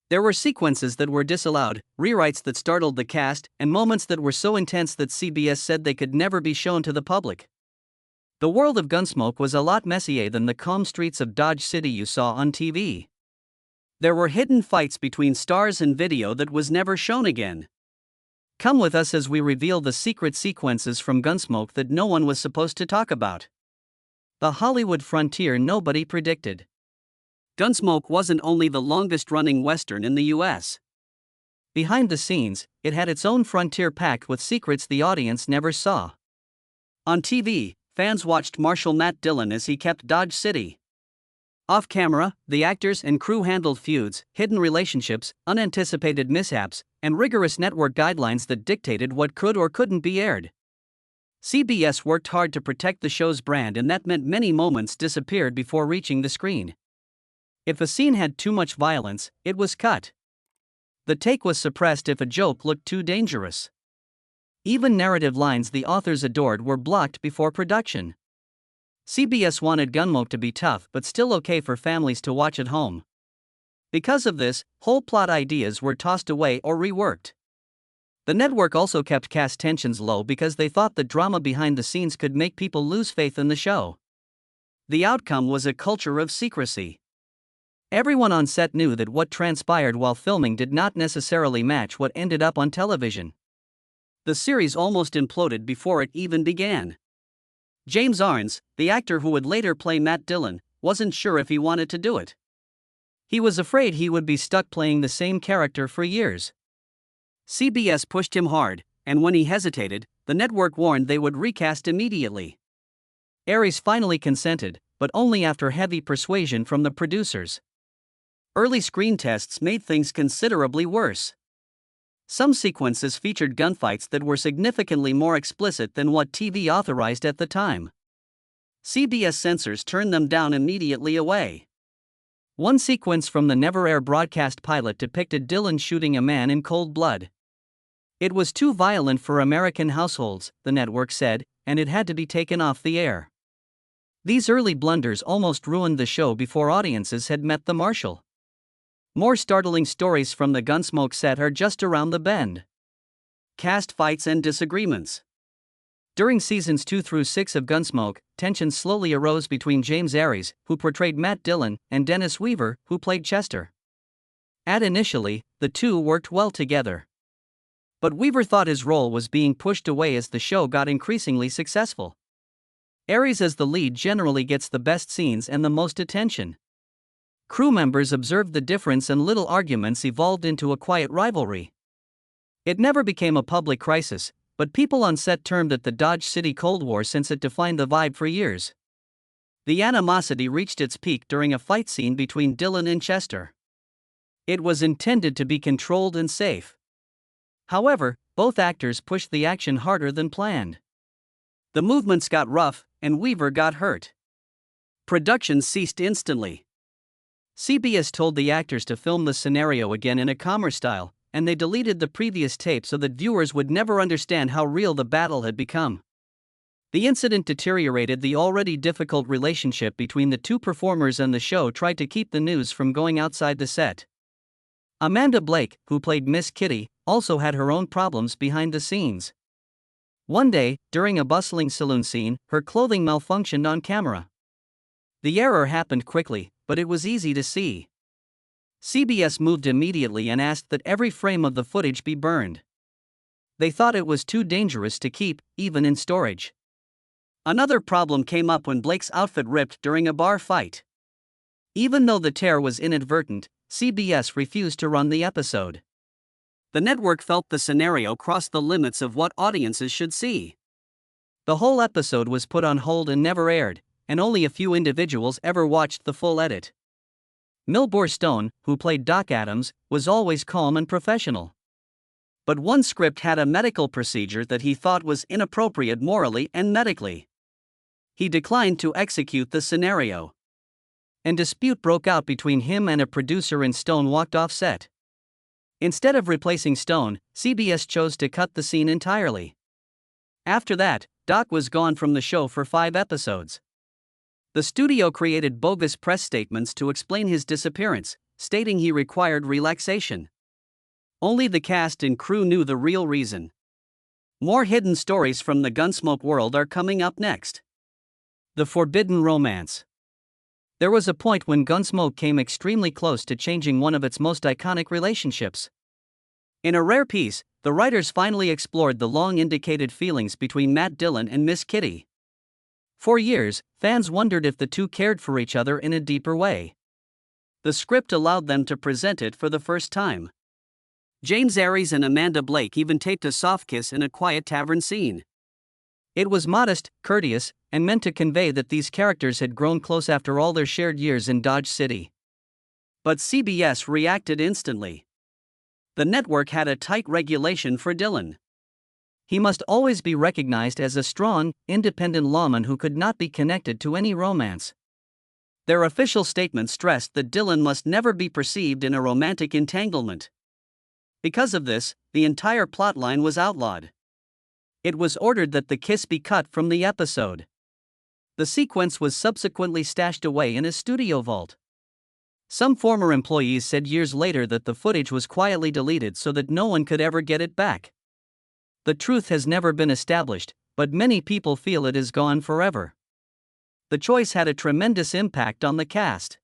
There were sequences that were disallowed, rewrites that startled the cast, and moments that were so intense that CBS said they could never be shown to the public. The world of Gunsmoke was a lot messier than the calm streets of Dodge City you saw on TV. There were hidden fights between stars and video that was never shown again. Come with us as we reveal the secret sequences from Gunsmoke that no one was supposed to talk about. The Hollywood frontier nobody predicted. Gunsmoke wasn't only the longest-running Western in the U.S. Behind the scenes, it had its own frontier packed with secrets the audience never saw. On TV, fans watched Marshal Matt Dillon as he kept Dodge City. Off-camera, the actors and crew handled feuds, hidden relationships, unanticipated mishaps, and rigorous network guidelines that dictated what could or couldn't be aired. CBS worked hard to protect the show's brand, and that meant many moments disappeared before reaching the screen. If a scene had too much violence, it was cut. The take was suppressed if a joke looked too dangerous. Even narrative lines the authors adored were blocked before production. CBS wanted Gunsmoke to be tough but still okay for families to watch at home. Because of this, whole plot ideas were tossed away or reworked. The network also kept cast tensions low because they thought the drama behind the scenes could make people lose faith in the show. The outcome was a culture of secrecy. Everyone on set knew that what transpired while filming did not necessarily match what ended up on television. The series almost imploded before it even began. James Arnes, the actor who would later play Matt Dillon, wasn't sure if he wanted to do it. He was afraid he would be stuck playing the same character for years. CBS pushed him hard, and when he hesitated, the network warned they would recast immediately. Aries finally consented, but only after heavy persuasion from the producers. Early screen tests made things considerably worse. Some sequences featured gunfights that were significantly more explicit than what TV authorized at the time. CBS censors turned them down immediately away. One sequence from the never-air broadcast pilot depicted Dillon shooting a man in cold blood. It was too violent for American households, the network said, and it had to be taken off the air. These early blunders almost ruined the show before audiences had met the Marshal. More startling stories from the Gunsmoke set are just around the bend. Cast fights and disagreements. During seasons 2 through 6 of Gunsmoke, tensions slowly arose between James Aries, who portrayed Matt Dillon, and Dennis Weaver, who played Chester. Initially, the two worked well together. But Weaver thought his role was being pushed away as the show got increasingly successful. Aries as the lead generally gets the best scenes and the most attention. Crew members observed the difference, and little arguments evolved into a quiet rivalry. It never became a public crisis, but people on set termed it the Dodge City Cold War since it defined the vibe for years. The animosity reached its peak during a fight scene between Dillon and Chester. It was intended to be controlled and safe. However, both actors pushed the action harder than planned. The movements got rough, and Weaver got hurt. Production ceased instantly. CBS told the actors to film the scenario again in a calmer style, and they deleted the previous tape so that viewers would never understand how real the battle had become. The incident deteriorated the already difficult relationship between the two performers, and the show tried to keep the news from going outside the set. Amanda Blake, who played Miss Kitty, also had her own problems behind the scenes. One day, during a bustling saloon scene, her clothing malfunctioned on camera. The error happened quickly, but it was easy to see. CBS moved immediately and asked that every frame of the footage be burned. They thought it was too dangerous to keep, even in storage. Another problem came up when Blake's outfit ripped during a bar fight. Even though the tear was inadvertent, CBS refused to run the episode. The network felt the scenario crossed the limits of what audiences should see. The whole episode was put on hold and never aired, and only a few individuals ever watched the full edit. Milbourne Stone, who played Doc Adams, was always calm and professional. But one script had a medical procedure that he thought was inappropriate morally and medically. He declined to execute the scenario. And dispute broke out between him and a producer, and Stone walked off set. Instead of replacing Stone, CBS chose to cut the scene entirely. After that, Doc was gone from the show for 5 episodes. The studio created bogus press statements to explain his disappearance, stating he required relaxation. Only the cast and crew knew the real reason. More hidden stories from the Gunsmoke world are coming up next. The forbidden romance. There was a point when Gunsmoke came extremely close to changing one of its most iconic relationships. In a rare piece, the writers finally explored the long-indicated feelings between Matt Dillon and Miss Kitty. For years, fans wondered if the two cared for each other in a deeper way. The script allowed them to present it for the first time. James Aries and Amanda Blake even taped a soft kiss in a quiet tavern scene. It was modest, courteous, and meant to convey that these characters had grown close after all their shared years in Dodge City. But CBS reacted instantly. The network had a tight regulation for Dillon. He must always be recognized as a strong, independent lawman who could not be connected to any romance. Their official statement stressed that Dillon must never be perceived in a romantic entanglement. Because of this, the entire plotline was outlawed. It was ordered that the kiss be cut from the episode. The sequence was subsequently stashed away in a studio vault. Some former employees said years later that the footage was quietly deleted so that no one could ever get it back. The truth has never been established, but many people feel it is gone forever. The choice had a tremendous impact on the cast.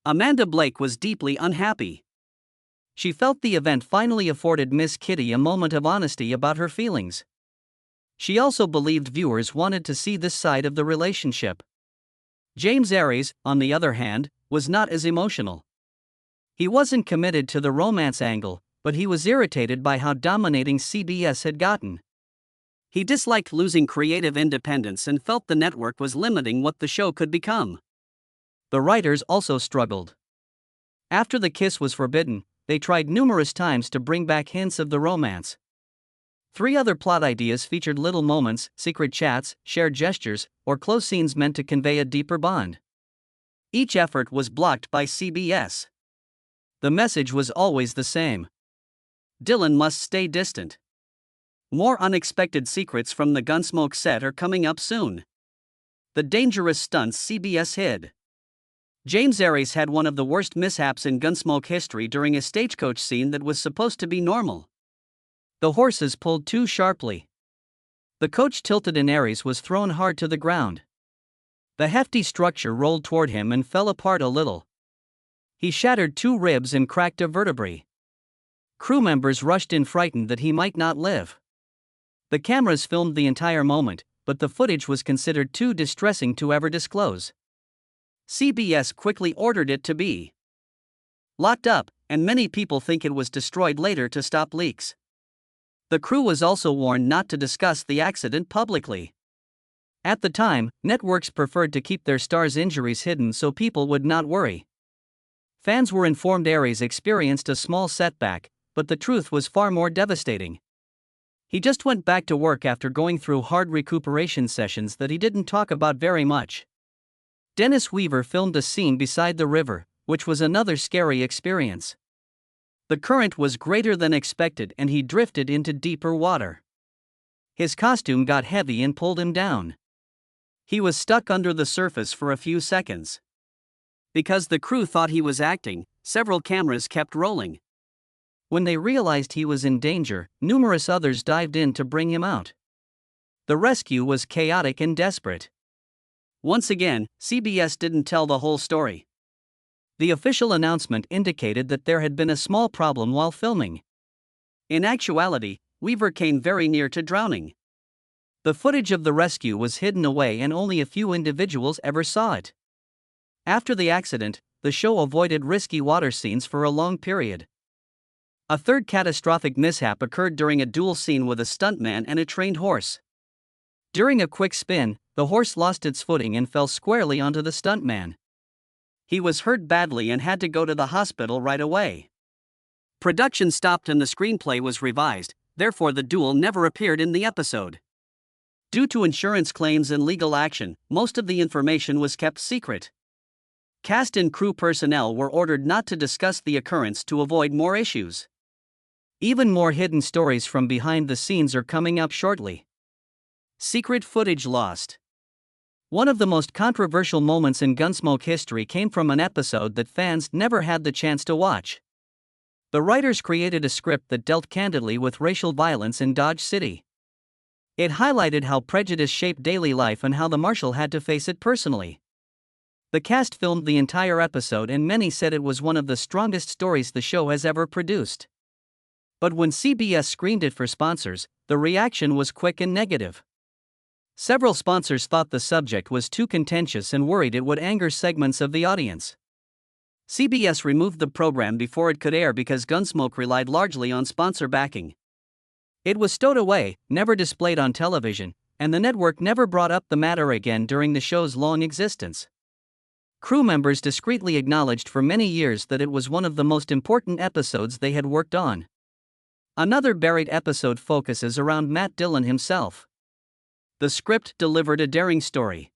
Amanda Blake was deeply unhappy. She felt the event finally afforded Miss Kitty a moment of honesty about her feelings. She also believed viewers wanted to see this side of the relationship. James Aries, on the other hand, was not as emotional. He wasn't committed to the romance angle, but he was irritated by how dominating CBS had gotten. He disliked losing creative independence and felt the network was limiting what the show could become. The writers also struggled. After the kiss was forbidden, they tried numerous times to bring back hints of the romance. 3 other plot ideas featured little moments, secret chats, shared gestures, or close scenes meant to convey a deeper bond. Each effort was blocked by CBS. The message was always the same. Dillon must stay distant. More unexpected secrets from the Gunsmoke set are coming up soon. The dangerous stunts CBS hid. James Aries had one of the worst mishaps in Gunsmoke history during a stagecoach scene that was supposed to be normal. The horses pulled too sharply. The coach tilted and Aries was thrown hard to the ground. The hefty structure rolled toward him and fell apart a little. He shattered 2 ribs and cracked a vertebrae. Crew members rushed in frightened that he might not live. The cameras filmed the entire moment, but the footage was considered too distressing to ever disclose. CBS quickly ordered it to be locked up, and many people think it was destroyed later to stop leaks. The crew was also warned not to discuss the accident publicly. At the time, networks preferred to keep their stars' injuries hidden so people would not worry. Fans were informed Aries experienced a small setback, but the truth was far more devastating. He just went back to work after going through hard recuperation sessions that he didn't talk about very much. Dennis Weaver filmed a scene beside the river, which was another scary experience. The current was greater than expected and he drifted into deeper water. His costume got heavy and pulled him down. He was stuck under the surface for a few seconds. Because the crew thought he was acting, several cameras kept rolling. When they realized he was in danger, numerous others dived in to bring him out. The rescue was chaotic and desperate. Once again, CBS didn't tell the whole story. The official announcement indicated that there had been a small problem while filming. In actuality, Weaver came very near to drowning. The footage of the rescue was hidden away and only a few individuals ever saw it. After the accident, the show avoided risky water scenes for a long period. A third catastrophic mishap occurred during a duel scene with a stuntman and a trained horse. During a quick spin, the horse lost its footing and fell squarely onto the stuntman. He was hurt badly and had to go to the hospital right away. Production stopped and the screenplay was revised, therefore the duel never appeared in the episode. Due to insurance claims and legal action, most of the information was kept secret. Cast and crew personnel were ordered not to discuss the occurrence to avoid more issues. Even more hidden stories from behind the scenes are coming up shortly. Secret footage lost. One of the most controversial moments in Gunsmoke history came from an episode that fans never had the chance to watch. The writers created a script that dealt candidly with racial violence in Dodge City. It highlighted how prejudice shaped daily life and how the marshal had to face it personally. The cast filmed the entire episode and many said it was one of the strongest stories the show has ever produced. But when CBS screened it for sponsors, the reaction was quick and negative. Several sponsors thought the subject was too contentious and worried it would anger segments of the audience. CBS removed the program before it could air because Gunsmoke relied largely on sponsor backing. It was stowed away, never displayed on television, and the network never brought up the matter again during the show's long existence. Crew members discreetly acknowledged for many years that it was one of the most important episodes they had worked on. Another buried episode focuses around Matt Dillon himself. The script delivered a daring story.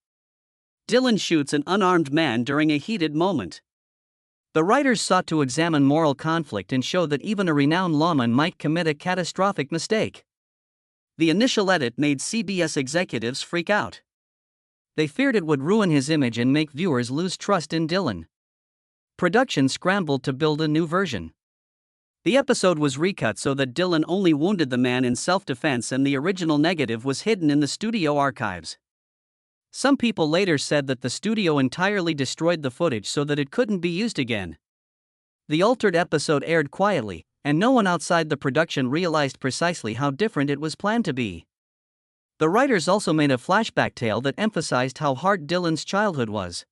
Dillon shoots an unarmed man during a heated moment. The writers sought to examine moral conflict and show that even a renowned lawman might commit a catastrophic mistake. The initial edit made CBS executives freak out. They feared it would ruin his image and make viewers lose trust in Dillon. Production scrambled to build a new version. The episode was recut so that Dillon only wounded the man in self-defense and the original negative was hidden in the studio archives. Some people later said that the studio entirely destroyed the footage so that it couldn't be used again. The altered episode aired quietly, and no one outside the production realized precisely how different it was planned to be. The writers also made a flashback tale that emphasized how hard Dillon's childhood was.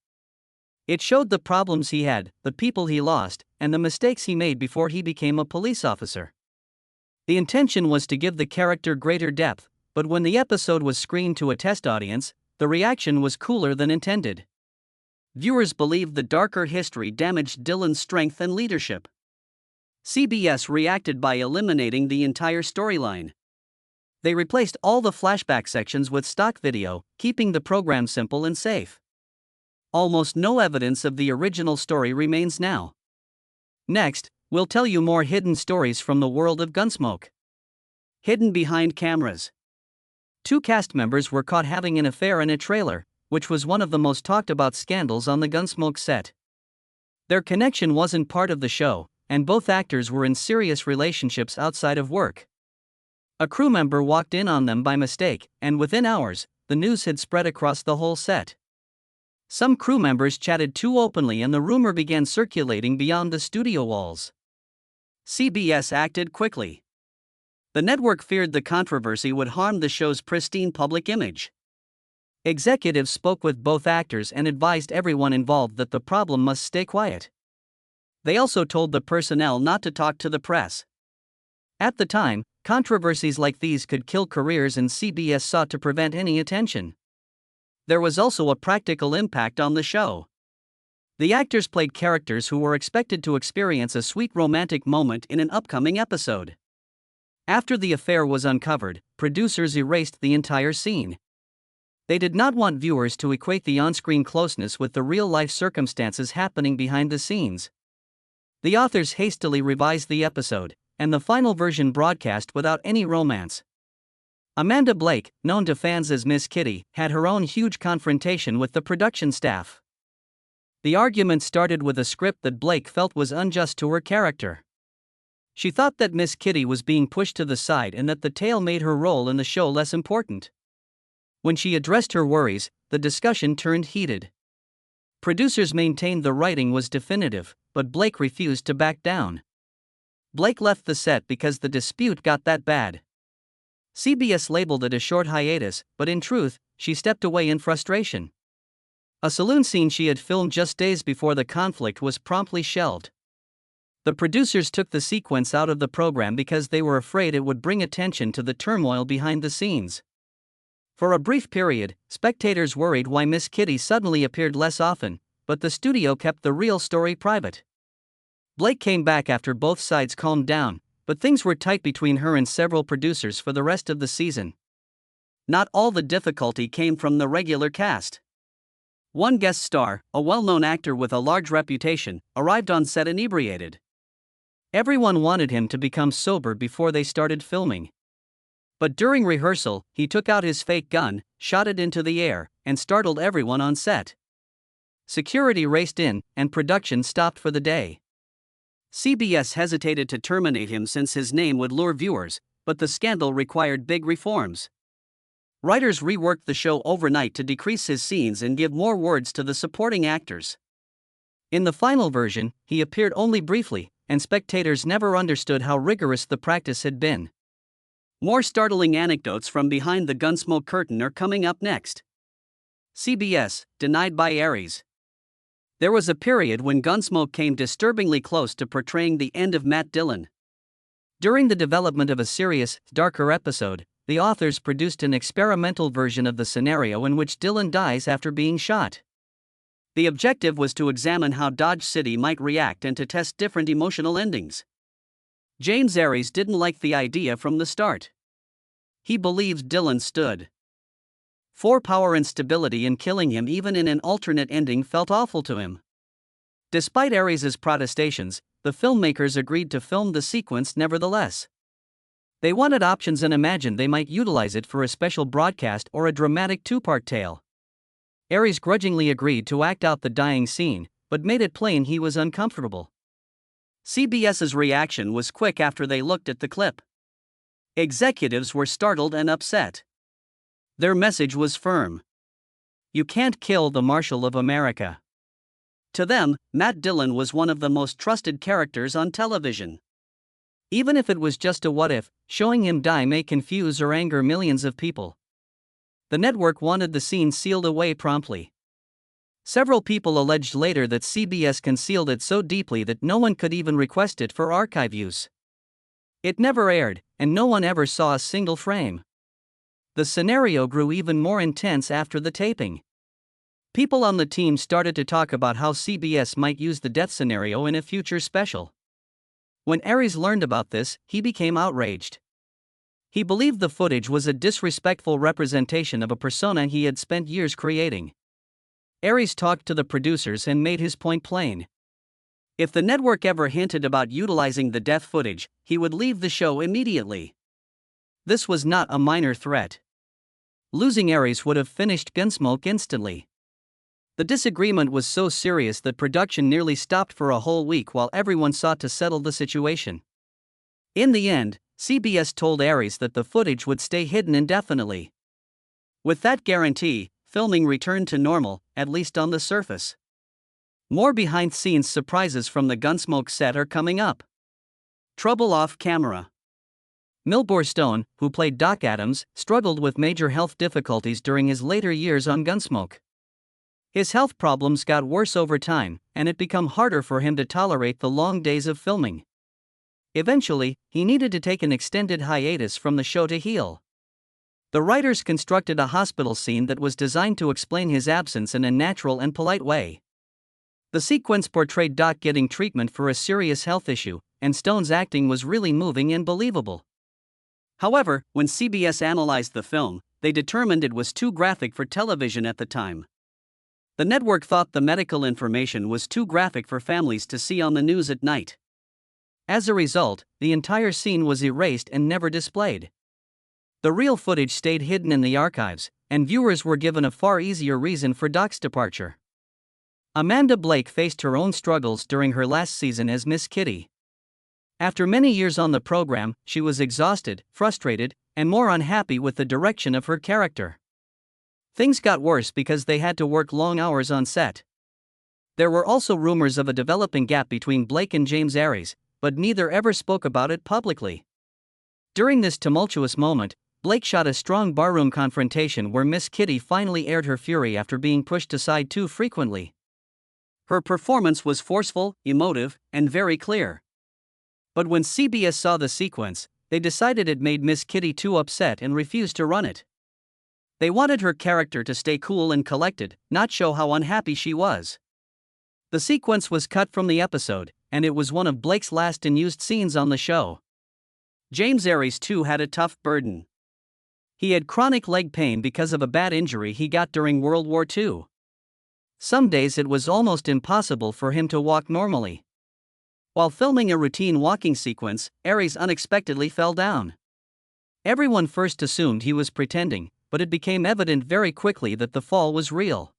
It showed the problems he had, the people he lost, and the mistakes he made before he became a police officer. The intention was to give the character greater depth, but when the episode was screened to a test audience, the reaction was cooler than intended. Viewers believed the darker history damaged Dillon's strength and leadership. CBS reacted by eliminating the entire storyline. They replaced all the flashback sections with stock video, keeping the program simple and safe. Almost no evidence of the original story remains now. Next, we'll tell you more hidden stories from the world of Gunsmoke. Hidden behind cameras. 2 cast members were caught having an affair in a trailer, which was one of the most talked about scandals on the Gunsmoke set. Their connection wasn't part of the show, and both actors were in serious relationships outside of work. A crew member walked in on them by mistake, and within hours, the news had spread across the whole set. Some crew members chatted too openly and the rumor began circulating beyond the studio walls. CBS acted quickly. The network feared the controversy would harm the show's pristine public image. Executives spoke with both actors and advised everyone involved that the problem must stay quiet. They also told the personnel not to talk to the press. At the time, controversies like these could kill careers and CBS sought to prevent any attention. There was also a practical impact on the show. The actors played characters who were expected to experience a sweet romantic moment in an upcoming episode. After the affair was uncovered, producers erased the entire scene. They did not want viewers to equate the on-screen closeness with the real-life circumstances happening behind the scenes. The authors hastily revised the episode, and the final version broadcast without any romance. Amanda Blake, known to fans as Miss Kitty, had her own huge confrontation with the production staff. The argument started with a script that Blake felt was unjust to her character. She thought that Miss Kitty was being pushed to the side and that the tale made her role in the show less important. When she addressed her worries, the discussion turned heated. Producers maintained the writing was definitive, but Blake refused to back down. Blake left the set because the dispute got that bad. CBS labeled it a short hiatus, but in truth, she stepped away in frustration. A saloon scene she had filmed just days before the conflict was promptly shelved. The producers took the sequence out of the program because they were afraid it would bring attention to the turmoil behind the scenes. For a brief period, spectators worried why Miss Kitty suddenly appeared less often, but the studio kept the real story private. Blake came back after both sides calmed down, but things were tight between her and several producers for the rest of the season. Not all the difficulty came from the regular cast. One guest star, a well-known actor with a large reputation, arrived on set inebriated. Everyone wanted him to become sober before they started filming. But during rehearsal, he took out his fake gun, shot it into the air, and startled everyone on set. Security raced in, and production stopped for the day. CBS hesitated to terminate him since his name would lure viewers, but the scandal required big reforms. Writers reworked the show overnight to decrease his scenes and give more words to the supporting actors. In the final version, he appeared only briefly, and spectators never understood how rigorous the practice had been. More startling anecdotes from behind the Gunsmoke curtain are coming up next. CBS, denied by Aries. There was a period when Gunsmoke came disturbingly close to portraying the end of Matt Dillon. During the development of a serious, darker episode, the authors produced an experimental version of the scenario in which Dillon dies after being shot. The objective was to examine how Dodge City might react and to test different emotional endings. James Aries didn't like the idea from the start. He believed Dillon stood for power and stability, and killing him even in an alternate ending felt awful to him. Despite Aries's protestations, the filmmakers agreed to film the sequence nevertheless. They wanted options and imagined they might utilize it for a special broadcast or a dramatic two-part tale. Aries grudgingly agreed to act out the dying scene, but made it plain he was uncomfortable. CBS's reaction was quick after they looked at the clip. Executives were startled and upset. Their message was firm. You can't kill the Marshal of America. To them, Matt Dillon was one of the most trusted characters on television. Even if it was just a what-if, showing him die may confuse or anger millions of people. The network wanted the scene sealed away promptly. Several people alleged later that CBS concealed it so deeply that no one could even request it for archive use. It never aired, and no one ever saw a single frame. The scenario grew even more intense after the taping. People on the team started to talk about how CBS might use the death scenario in a future special. When Aries learned about this, he became outraged. He believed the footage was a disrespectful representation of a persona he had spent years creating. Aries talked to the producers and made his point plain. If the network ever hinted about utilizing the death footage, he would leave the show immediately. This was not a minor threat. Losing Aries would have finished Gunsmoke instantly. The disagreement was so serious that production nearly stopped for a whole week while everyone sought to settle the situation. In the end, CBS told Aries that the footage would stay hidden indefinitely. With that guarantee, filming returned to normal, at least on the surface. More behind-scenes surprises from the Gunsmoke set are coming up. Trouble off camera. Milbourne Stone, who played Doc Adams, struggled with major health difficulties during his later years on Gunsmoke. His health problems got worse over time, and it became harder for him to tolerate the long days of filming. Eventually, he needed to take an extended hiatus from the show to heal. The writers constructed a hospital scene that was designed to explain his absence in a natural and polite way. The sequence portrayed Doc getting treatment for a serious health issue, and Stone's acting was really moving and believable. However, when CBS analyzed the film, they determined it was too graphic for television at the time. The network thought the medical information was too graphic for families to see on the news at night. As a result, the entire scene was erased and never displayed. The real footage stayed hidden in the archives, and viewers were given a far easier reason for Doc's departure. Amanda Blake faced her own struggles during her last season as Miss Kitty. After many years on the program, she was exhausted, frustrated, and more unhappy with the direction of her character. Things got worse because they had to work long hours on set. There were also rumors of a developing gap between Blake and James Aries, but neither ever spoke about it publicly. During this tumultuous moment, Blake shot a strong barroom confrontation where Miss Kitty finally aired her fury after being pushed aside too frequently. Her performance was forceful, emotive, and very clear. But when CBS saw the sequence, they decided it made Miss Kitty too upset and refused to run it. They wanted her character to stay cool and collected, not show how unhappy she was. The sequence was cut from the episode, and it was one of Blake's last unused scenes on the show. James Aries too had a tough burden. He had chronic leg pain because of a bad injury he got during World War II. Some days it was almost impossible for him to walk normally. While filming a routine walking sequence, Aries unexpectedly fell down. Everyone first assumed he was pretending, but it became evident very quickly that the fall was real.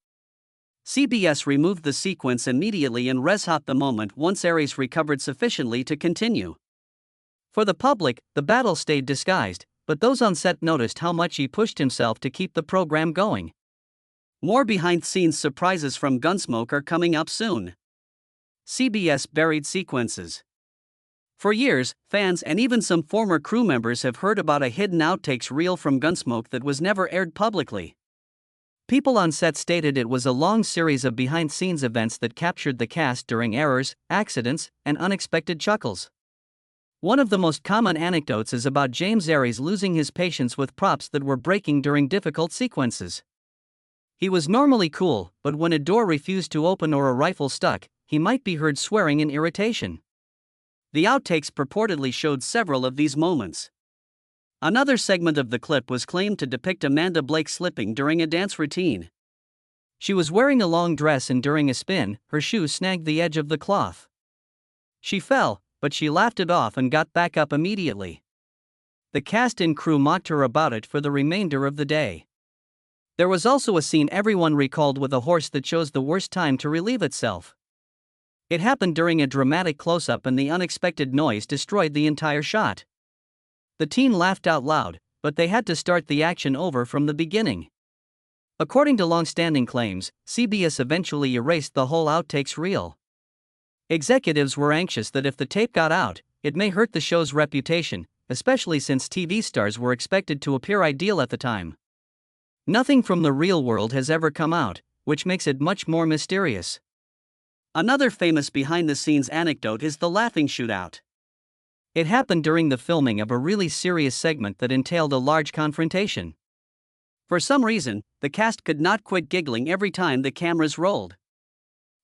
CBS removed the sequence immediately and reshot the moment once Aries recovered sufficiently to continue. For the public, the battle stayed disguised, but those on set noticed how much he pushed himself to keep the program going. More behind-scenes surprises from Gunsmoke are coming up soon. CBS buried sequences. For years, fans and even some former crew members have heard about a hidden outtakes reel from Gunsmoke that was never aired publicly. People on set stated it was a long series of behind-scenes events that captured the cast during errors, accidents, and unexpected chuckles. One of the most common anecdotes is about James Aries losing his patience with props that were breaking during difficult sequences. He was normally cool, but when a door refused to open or a rifle stuck, he might be heard swearing in irritation. The outtakes purportedly showed several of these moments. Another segment of the clip was claimed to depict Amanda Blake slipping during a dance routine. She was wearing a long dress and during a spin, her shoe snagged the edge of the cloth. She fell, but she laughed it off and got back up immediately. The cast and crew mocked her about it for the remainder of the day. There was also a scene everyone recalled with a horse that chose the worst time to relieve itself. It happened during a dramatic close-up and the unexpected noise destroyed the entire shot. The team laughed out loud, but they had to start the action over from the beginning. According to long-standing claims, CBS eventually erased the whole outtakes reel. Executives were anxious that if the tape got out, it may hurt the show's reputation, especially since TV stars were expected to appear ideal at the time. Nothing from the real world has ever come out, which makes it much more mysterious. Another famous behind-the-scenes anecdote is the laughing shootout. It happened during the filming of a really serious segment that entailed a large confrontation. For some reason, the cast could not quit giggling every time the cameras rolled.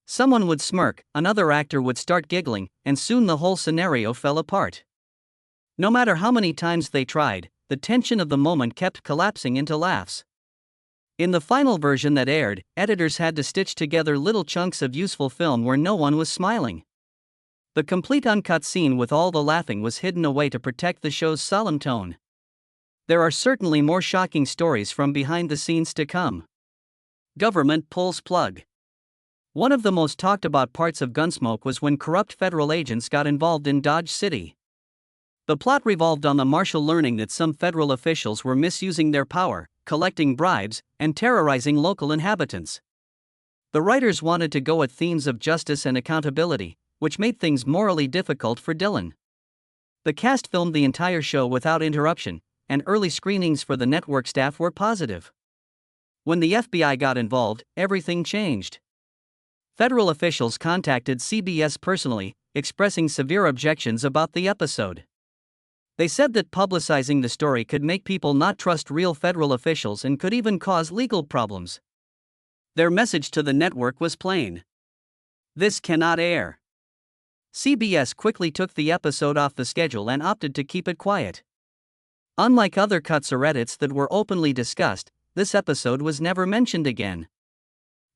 Someone would smirk, another actor would start giggling, and soon the whole scenario fell apart. No matter how many times they tried, the tension of the moment kept collapsing into laughs. In the final version that aired, editors had to stitch together little chunks of useful film where no one was smiling. The complete uncut scene with all the laughing was hidden away to protect the show's solemn tone. There are certainly more shocking stories from behind the scenes to come. Government pulls plug. One of the most talked about parts of Gunsmoke was when corrupt federal agents got involved in Dodge City. The plot revolved on the marshal learning that some federal officials were misusing their power, collecting bribes, and terrorizing local inhabitants. The writers wanted to go at themes of justice and accountability, which made things morally difficult for Dylan. The cast filmed the entire show without interruption, and early screenings for the network staff were positive. When the FBI got involved, everything changed. Federal officials contacted CBS personally, expressing severe objections about the episode. They said that publicizing the story could make people not trust real federal officials and could even cause legal problems. Their message to the network was plain: this cannot air. CBS quickly took the episode off the schedule and opted to keep it quiet. Unlike other cuts or edits that were openly discussed, this episode was never mentioned again.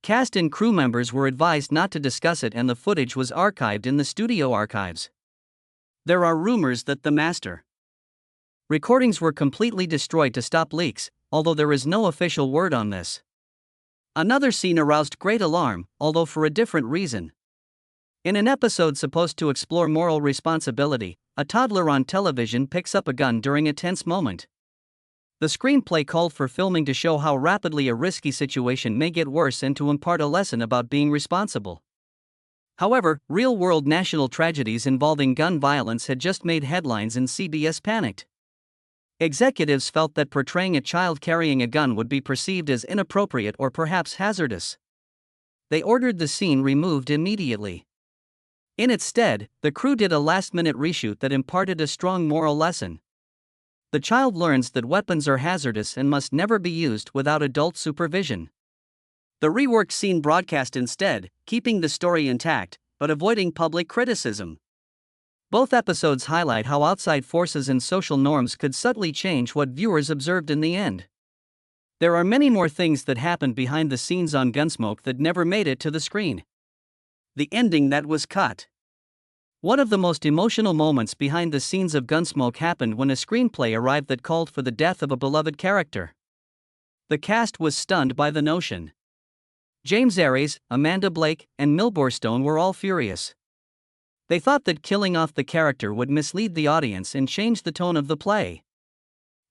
Cast and crew members were advised not to discuss it and the footage was archived in the studio archives. There are rumors that the master recordings were completely destroyed to stop leaks, although there is no official word on this. Another scene aroused great alarm, although for a different reason. In an episode supposed to explore moral responsibility, a toddler on television picks up a gun during a tense moment. The screenplay called for filming to show how rapidly a risky situation may get worse and to impart a lesson about being responsible. However, real-world national tragedies involving gun violence had just made headlines and CBS panicked. Executives felt that portraying a child carrying a gun would be perceived as inappropriate or perhaps hazardous. They ordered the scene removed immediately. In its stead, the crew did a last-minute reshoot that imparted a strong moral lesson. The child learns that weapons are hazardous and must never be used without adult supervision. The reworked scene broadcast instead, keeping the story intact, but avoiding public criticism. Both episodes highlight how outside forces and social norms could subtly change what viewers observed in the end. There are many more things that happened behind the scenes on Gunsmoke that never made it to the screen. The ending that was cut. One of the most emotional moments behind the scenes of Gunsmoke happened when a screenplay arrived that called for the death of a beloved character. The cast was stunned by the notion. James Aries, Amanda Blake, and Milbourne Stone were all furious. They thought that killing off the character would mislead the audience and change the tone of the play.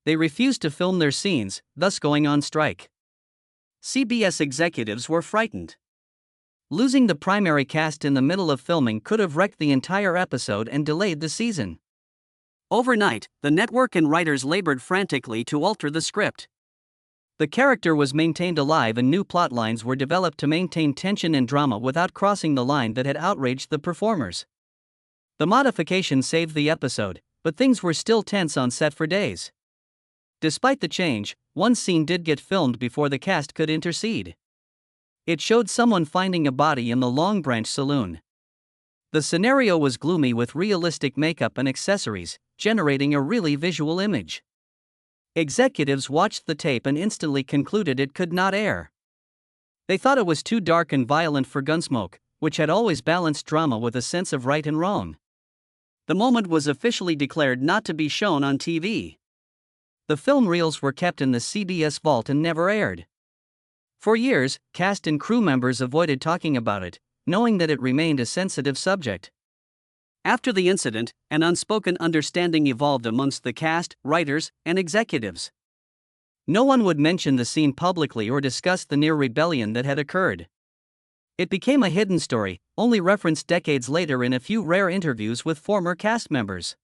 They refused to film their scenes, thus going on strike. CBS executives were frightened. Losing the primary cast in the middle of filming could have wrecked the entire episode and delayed the season. Overnight, the network and writers labored frantically to alter the script. The character was maintained alive and new plotlines were developed to maintain tension and drama without crossing the line that had outraged the performers. The modification saved the episode, but things were still tense on set for days. Despite the change, one scene did get filmed before the cast could intercede. It showed someone finding a body in the Long Branch saloon. The scenario was gloomy with realistic makeup and accessories, generating a really visual image. Executives watched the tape and instantly concluded it could not air. They thought it was too dark and violent for Gunsmoke, which had always balanced drama with a sense of right and wrong. The moment was officially declared not to be shown on TV. The film reels were kept in the CBS vault and never aired. For years, cast and crew members avoided talking about it, knowing that it remained a sensitive subject. After the incident, an unspoken understanding evolved amongst the cast, writers, and executives. No one would mention the scene publicly or discuss the near rebellion that had occurred. It became a hidden story, only referenced decades later in a few rare interviews with former cast members.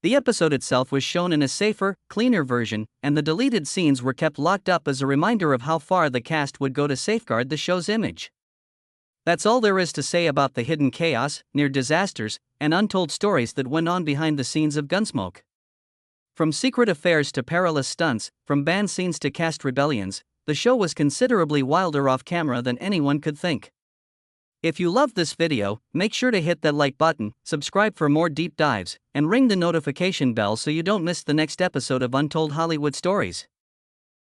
The episode itself was shown in a safer, cleaner version, and the deleted scenes were kept locked up as a reminder of how far the cast would go to safeguard the show's image. That's all there is to say about the hidden chaos, near disasters, and untold stories that went on behind the scenes of Gunsmoke. From secret affairs to perilous stunts, from banned scenes to cast rebellions, the show was considerably wilder off camera than anyone could think. If you loved this video, make sure to hit that like button, subscribe for more deep dives, and ring the notification bell so you don't miss the next episode of Untold Hollywood Stories.